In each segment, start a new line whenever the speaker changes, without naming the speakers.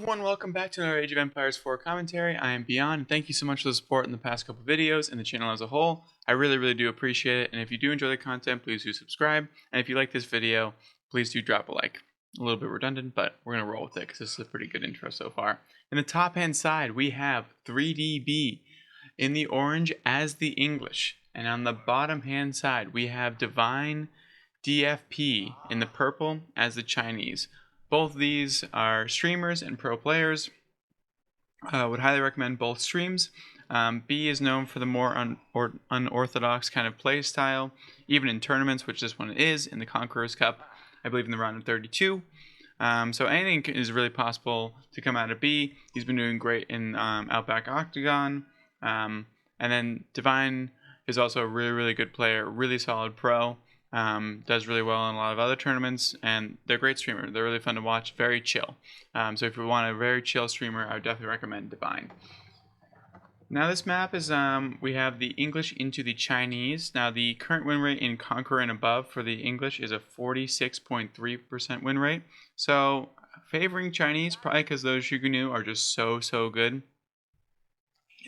everyone, welcome back to another Age of Empires 4 commentary. I am Beyond, and thank you so much for the support in the past couple videos and the channel as a whole. I really do appreciate it, and if you do enjoy the content, please do subscribe, and if you like this video, please do drop a like. A little bit redundant, but we're going to roll with it because this is a pretty good intro so far. In the top hand side, we have 3DB in the orange as the English, and on the bottom hand side, we have Divine DFP in the purple as the Chinese. Both these are streamers and pro players. Would highly recommend both streams. B is known for the more unorthodox kind of play style, even in tournaments, which this one is, in the Conqueror's Cup, I believe in the round of 32. So anything is really possible to come out of B. He's been doing great in Outback Octagon. And then Divine is also a really good player, really solid pro. Does really well in a lot of other tournaments, and they're a great streamer. They're really fun to watch, very chill. So if you want a very chill streamer, I would definitely recommend Divine. Now this map is, we have the English into the Chinese. Now the current win rate in Conqueror and above for the English is a 46.3% win rate. So favoring Chinese, probably because those Shuganu are just so good.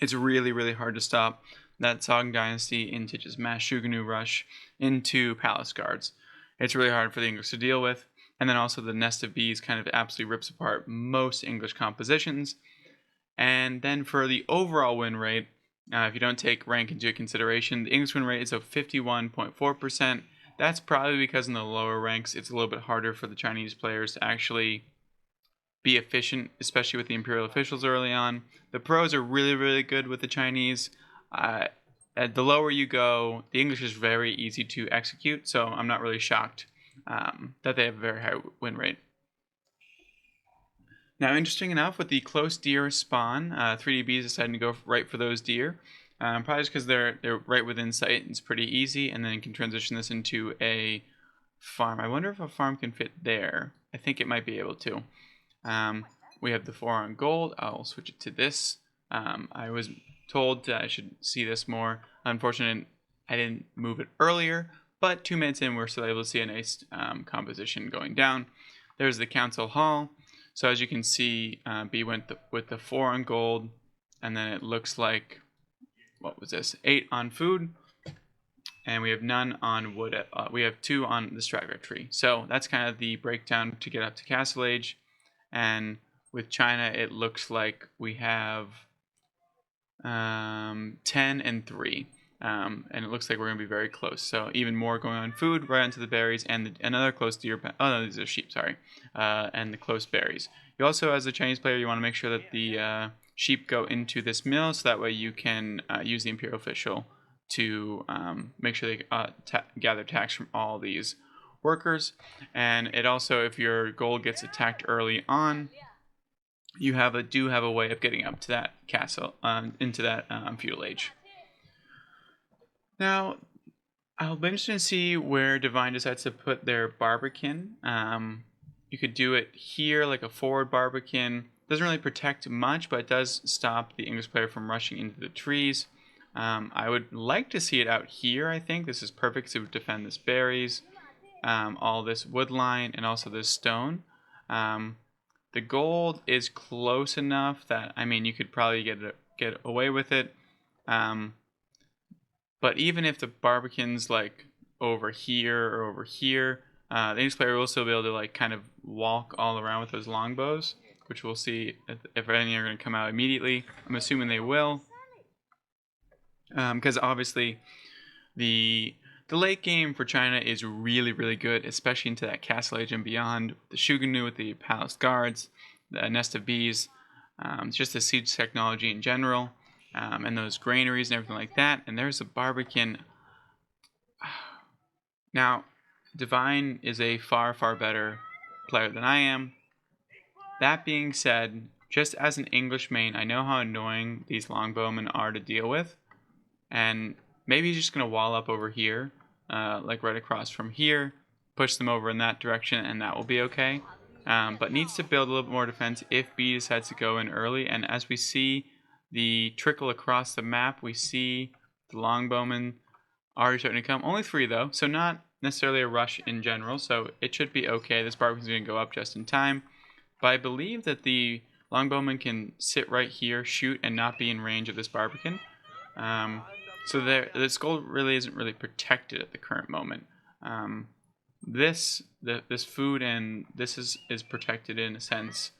It's really hard to stop that Song Dynasty into just mass Shuganu rush into Palace Guards. It's really hard for the English to deal with. And then also the Nest of Bees kind of absolutely rips apart most English compositions. And then for the overall win rate, if you don't take rank into consideration, the English win rate is of 51.4%. That's probably because in the lower ranks, it's a little bit harder for the Chinese players to actually be efficient, especially with the Imperial officials early on. The pros are really good with the Chinese. At the lower you go, the English is very easy to execute, so I'm not really shocked that they have a very high win rate. Now, interesting enough, with the close deer spawn, 3DB is deciding to go right for those deer. Probably just because they're right within sight, it's pretty easy, and then you can transition this into a farm. I wonder if a farm can fit there. I think it might be able to. We have the 4 on gold. I'll switch it to this. I was told that I should see this more. Unfortunately, I didn't move it earlier, but 2 minutes in, we're still able to see a nice composition going down. There's the council hall. So as you can see, B went with the 4 on gold, and then it looks like, what was this? 8 on food, and we have none on wood. We have 2 on the straggler tree. So that's kind of the breakdown to get up to Castle Age. And with China, it looks like we have 10 and 3. And it looks like we're going to be very close. So even more going on food, right onto the berries, and another close deer. Oh, no, these are sheep, sorry. And the close berries. You also, as a Chinese player, you want to make sure that the sheep go into this mill, so that way you can use the Imperial official to make sure they gather tax from all these workers. And it also, if your goal gets attacked early on, you do have a way of getting up to that castle, into that feudal age. Now, I'll be interested to see where Divine decides to put their Barbican. You could do it here, like a forward Barbican. Doesn't really protect much, but it does stop the English player from rushing into the trees. I would like to see it out here, I think. This is perfect to defend this berries, all this wood line, and also this stone. The gold is close enough that, I mean, you could probably get away with it. But even if the Barbican's like over here or over here, the English player will still be able to like kind of walk all around with those longbows, which we'll see if any are going to come out immediately. I'm assuming they will, because obviously the late game for China is really good, especially into that Castle Age and beyond. The Shuganu with the Palace Guards, the Nest of Bees, just the siege technology in general. And those granaries and everything like that. And there's a Barbican. Now, Divine is a far better player than I am. That being said, just as an English main, I know how annoying these longbowmen are to deal with. And maybe he's just going to wall up over here, like right across from here, push them over in that direction, and that will be okay. But needs to build a little bit more defense if B decides to go in early. And as we see the trickle across the map, we see the longbowmen already starting to come. Only 3 though, so not necessarily a rush in general, so it should be okay. This Barbican's going to go up just in time. But I believe that the Longbowman can sit right here, shoot, and not be in range of this Barbican. So this gold really isn't really protected at the current moment. This food and this is protected in a sense,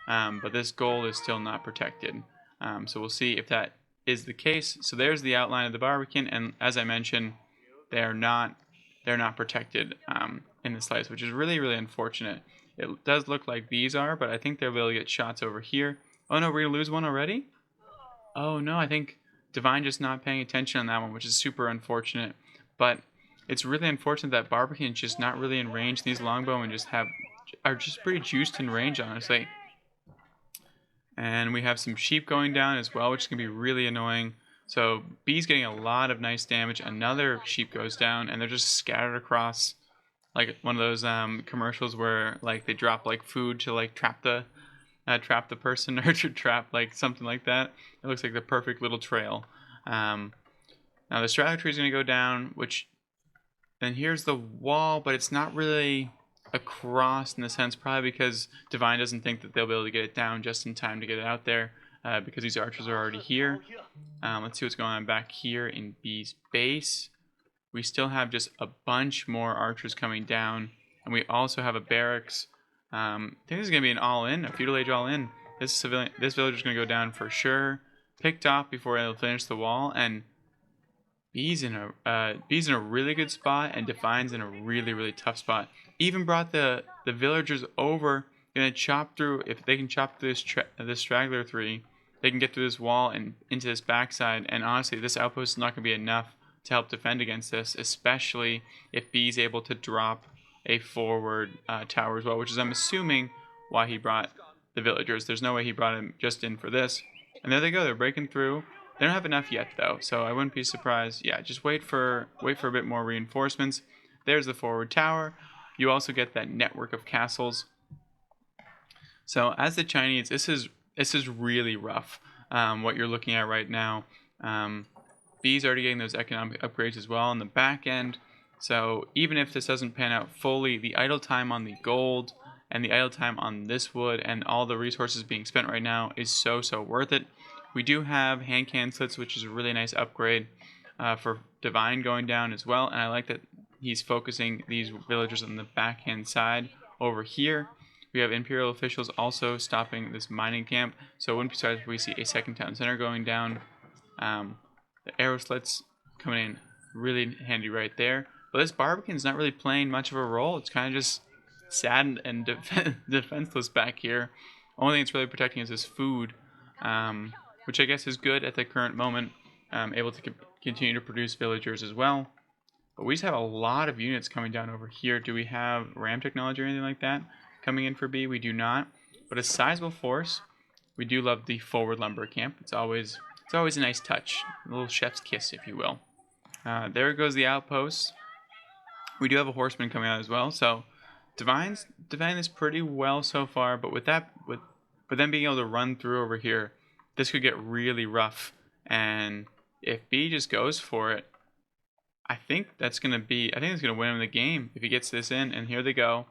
but this gold is still not protected. So we'll see if that is the case. So there's the outline of the Barbican, and as I mentioned, they're not protected in the slice, which is really, really unfortunate. It does look like these are, but I think they'll be able to get shots over here. Oh no, we're gonna lose one already? Oh no, I think Divine just not paying attention on that one, which is super unfortunate. But it's really unfortunate that Barbican is just not really in range. These Longbowmen are just pretty juiced in range, honestly. And we have some sheep going down as well, which is gonna be really annoying. So B's getting a lot of nice damage. Another sheep goes down, and they're just scattered across, like one of those commercials where like they drop like food to like trap the person, or to trap like something like that. It looks like the perfect little trail. Now the strategy tree is going to go down, which then here's the wall, but it's not really across in the sense, probably because Divine doesn't think that they'll be able to get it down just in time to get it out there, because these archers are already here. Let's see what's going on back here in B's base. We still have just a bunch more archers coming down, and we also have a barracks. I think this is going to be an all-in, a feudal age all-in. This village is going to go down for sure. Picked off before it'll finish the wall, and B's in a really good spot, and Divine's in a really, really tough spot. Even brought the villagers over. Gonna chop through. If they can chop through this straggler 3, they can get through this wall and into this backside. And honestly, this outpost is not going to be enough to help defend against this, especially if B's able to drop a forward tower as well, which is, I'm assuming, why he brought the villagers. There's no way he brought them just in for this. And there they go. They're breaking through. They don't have enough yet, though, so I wouldn't be surprised. Yeah, just wait for a bit more reinforcements. There's the forward tower. You also get that network of castles. So as the Chinese, this is really rough. What you're looking at right now. B's already getting those economic upgrades as well on the back end. So even if this doesn't pan out fully, the idle time on the gold and the idle time on this wood and all the resources being spent right now is so worth it. We do have hand cannon slits, which is a really nice upgrade for Divine going down as well. And I like that he's focusing these villagers on the backhand side over here. We have Imperial officials also stopping this mining camp. So it wouldn't be surprised if we see a second town center going down. The arrow slits coming in really handy right there. But this Barbican's not really playing much of a role. It's kind of just sad and defenseless back here. Only thing it's really protecting is this food, which I guess is good at the current moment. Able to continue to produce villagers as well. But we just have a lot of units coming down over here. Do we have ram technology or anything like that coming in for B? We do not. But a sizable force. We do love the forward lumber camp. It's always a nice touch. A little chef's kiss, if you will. There goes the outpost. We do have a horseman coming out as well. So Divine this pretty well so far. But with them being able to run through over here, this could get really rough. And if B just goes for it, I think it's going to win him the game if he gets this in. And here they go.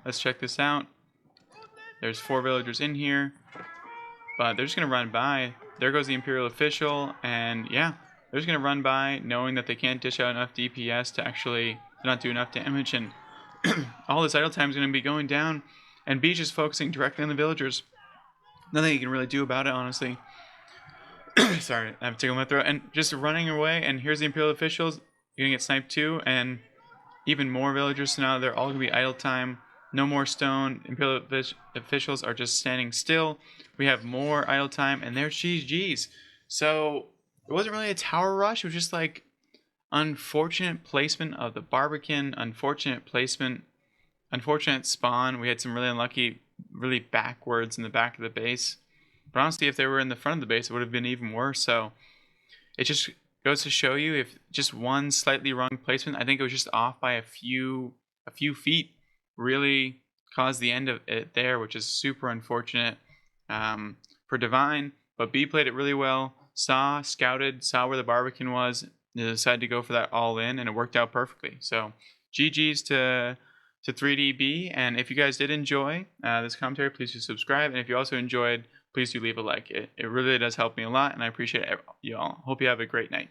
Let's check this out. There's 4 villagers in here, but they're just going to run by. There goes the Imperial official, and yeah, they're just going to run by knowing that they can't dish out enough DPS to actually not do enough damage, and all this idle time is going to be going down, and B's just focusing directly on the villagers. Nothing you can really do about it, honestly. Sorry, I have to tickle my throat. And just running away, and here's the Imperial officials. You're going to get sniped too, and even more villagers. So now they're all going to be idle time. No more stone. Imperial officials are just standing still. We have more idle time, and there's GG's. So it wasn't really a tower rush. It was just like unfortunate placement of the Barbican, unfortunate placement, unfortunate spawn. We had some really unlucky, really backwards in the back of the base. But honestly, if they were in the front of the base, it would have been even worse. So it just goes to show you, if just one slightly wrong placement, I think it was just off by a few feet, really caused the end of it there, which is super unfortunate for Divine. But B played it really well, scouted, saw where the Barbican was, decided to go for that all in, and it worked out perfectly. So GG's to 3DB. And if you guys did enjoy this commentary, please do subscribe. And if you also enjoyed please do leave a like. It really does help me a lot, and I appreciate it, you all. Hope you have a great night.